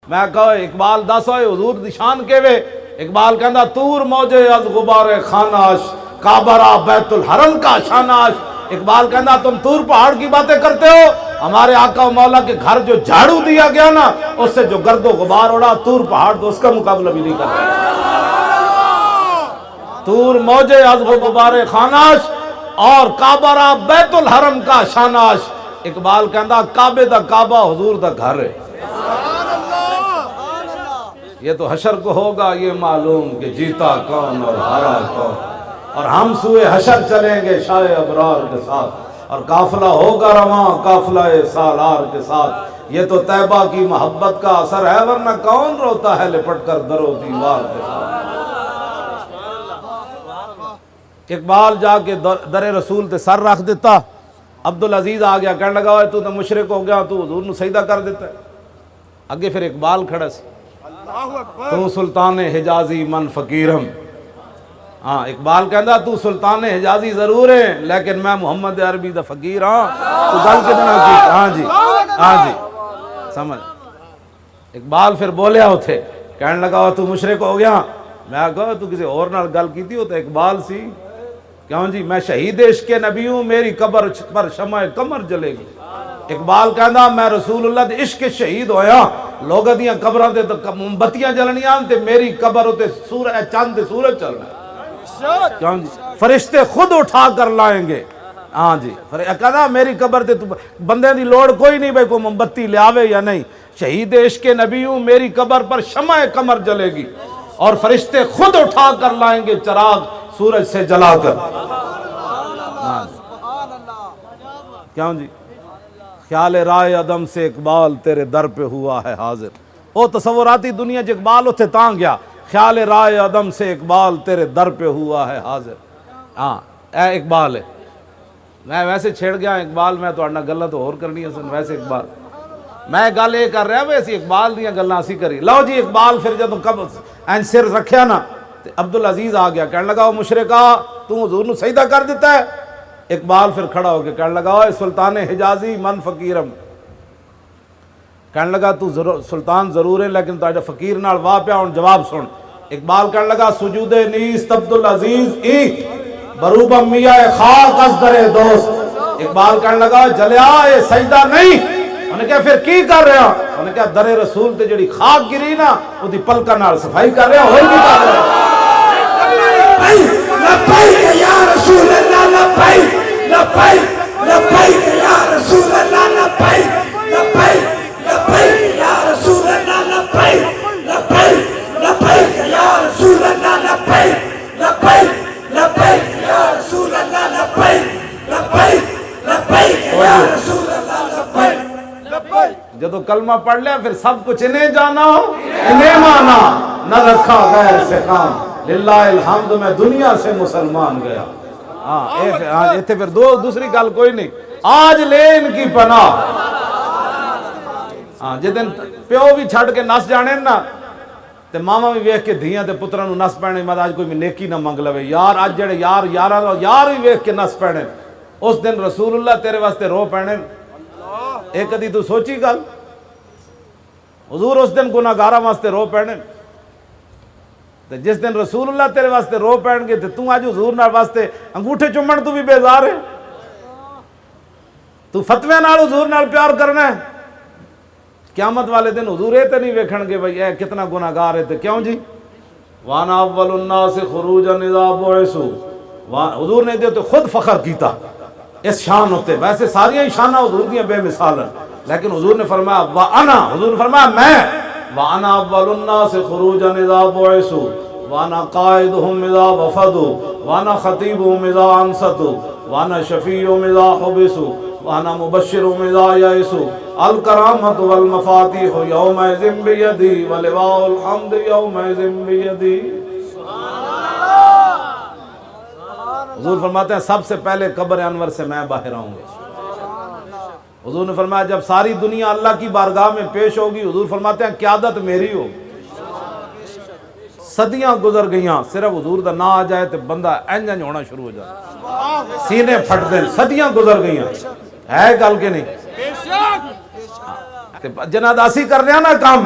میں کہا اقبال دس ہوئے حضور دی شان کے وے. اقبال کہندا تور موجے از غبار خاناش کعبہ بیت الحرم کا شاناش. اقبال کہندا تم طور پہاڑ کی باتیں کرتے ہو, ہمارے آقا و مولا کے گھر جو جھاڑو دیا گیا نا اس سے جو گرد و غبار اڑا, طور پہاڑ تو اس کا مقابلہ بھی نہیں کرتا. طور موجے از غبار خاناش اور کعبہ بیت الحرم کا شاناش. اقبال کہندا کعبے دا کعبہ حضور دا گھر ہے. یہ تو حشر کو ہوگا یہ معلوم کہ جیتا کون اور ہارا کون, اور ہم سوئے حشر چلیں گے شاہ ابرار کے ساتھ, اور قافلہ ہوگا رواں قافلہ سالار کے ساتھ. یہ تو طیبہ کی محبت کا اثر ہے, ورنہ کون روتا ہے لپٹ کر در و دیوار کے ساتھ. اقبال جا کے در رسول تے سر رکھ دیتا. عبدالعزیز آ گیا, کہنے لگا تو مشرک ہو گیا, تو حضور نو سجدہ کر دیتا ہے. اگے پھر اقبال کھڑا سی, تو سلطان حجازی من فقیرم. ہاں اقبال کہندا تو سلطان حجازی ضرور ہے لیکن میں محمد عربی دا فقیر ہاں. تو گل کتنا کی, ہاں جی ہاں جی سمجھ. اقبال پھر بولیا ہوتے, کہنے لگا تو مشرک ہو گیا. میں کہا تو کسی اور نال گل کیتی ہو تو اقبال سی, کیوں جی میں شہید عشق نبی ہوں, میری قبر پر شمع قمر جلے گی. اقبال کہندا میں رسول اللہ دے عشق شہید ہویا, لوگاں دیاں قبراں تے موم بتیاں جلنیاں تے میری قبر تے سورج چاند تے سورج چلنا ہے. کیوں جی فرشتے خود اٹھا کر لائیں گے. ہاں جی کہندا میری قبر تے بندے دی لوڑ کوئی نہیں بھائی کوئی موم بتی لے آوے یا نہیں. شہید عشق نبی ہوں, میری قبر پر شمع قمر جلے گی اور فرشتے خود اٹھا کر لائیں گے چراغ سورج سے جلا کر. کیوں جی خیال رائے عدم سے اقبال تیرے در پہ ہوا ہے حاضر. او تصوراتی دنیا جو اقبال اتھے تاں گیا, خیال رائے عدم سے اقبال تیرے در پہ ہوا ہے حاضر. ہاں اے اقبال ہے, میں ویسے چھیڑ گیا اقبال, میں تو اڑنا گلہ تو اور کرنی ہے سن. ویسے اقبال میں گل یہ کر رہا ویسی اقبال دیاں گلاں اسی کری. لو جی اقبال پھر جب کب این سر رکھیا نا عبدالعزیز آ گیا, کہنے لگا مشرکا تو حضور نو سجدہ کر دیتا ہے. اقبال پھر کھڑا ہو کے کہنے لگا اوے سلطان حجازی من فقیرم. کہنے لگا تو سلطان ضرور ہے لیکن تاجا فقیر نال واہ پیا. ہن جواب سن. اقبال کہنے لگا سجود نیست عبدالعزیز ای بروبہ میاں خاک از در دوست. اقبال کہنے لگا جلیا یہ سجدہ نہیں. انہوں نے کہا پھر کی کر رہا؟ انہوں نے کہا در رسول تے جڑی خاک گری نا وہ دی پلکا نال صفائی کر رہا. ہوئی نہیں کر رہا. لبیک یا رسول اللہ لبیک لبیک لبیک یا رسول اللہ لبیک لبیک لبیک یا رسول اللہ لبیک لبیک لبیک یا رسول اللہ لبیک لبیک لبیک یا رسول اللہ لبیک لبیک لبیک یا رسول اللہ لبیک. جدو کلمہ پڑھ لیا پھر سب کچھ انہیں جانا انہیں مانا, نہ رکھا غیر سے کام. للہ الحمد میں دنیا سے مسلمان گیا. ہاں ایتھے پھر دوسری گل کوئی نہیں. آج لے ان کی پناہ. ہاں جدن پیو بھی چھڑ کے نس جانے نا تے ماما بھی ویکھ کے دھیاں تے پتراں نو نس پینے. مت آج کوئی نیکی نہ منگ لوے یار. اج جڑے یار یار بھی ویکھ کے نس پینے, اس دن رسول اللہ تیرے واسطے رو پینے. ایک کدی تو سوچی گل, حضور اس دن گناہگاراں واسطے رو پینے. جس دن رسول اللہ تیرے واسطے رو پین گے تو آج حضور نال واسطے انگوٹھے چومن تو بھی بیزار ہے. تو فتوے نال حضور نال پیار کرنا ہے. قیامت والے دن حضور یہ تے نہیں ویکھن گے بھئی اے کتنا گناہگار ہے. تے کیوں جی وانا اول الناس خروجا اذا بعثوا, حضور نے دے تو خود فخر کیتا اس شان ہوتے. ویسے ساری شانہ حضور دیاں بے مثال ہیں, لیکن حضور نے فرمایا وانا, حضور نے فرمایا میں وانا اول الناس خروجا اذا بعثوا وانا قائدهم اذا وفدوا وانا خطیبهم اذا انصتوا وانا شفیعهم اذا حبسوا وانا مبشرهم اذا یئسوا الکرامۃ والمفاتیح یومئذ بیدی ولواء الحمد یومئذ بیدی. حضور فرماتے ہیں سب سے پہلے قبر انور سے میں باہر آؤں گا. حضور نے فرمایا جب ساری دنیا اللہ کی بارگاہ میں پیش ہوگی, حضور فرماتے ہیں قیادت میری ہو. صدیاں گزر گئیاں, صرف حضور دا نہ آ جائے تو بندہ انج ہونا شروع ہو جائے, سینے پھٹ دیں. صدیاں گزر گئیاں, ہے گل کہ نہیں؟ جناداسی کر رہے ہیں نا کام,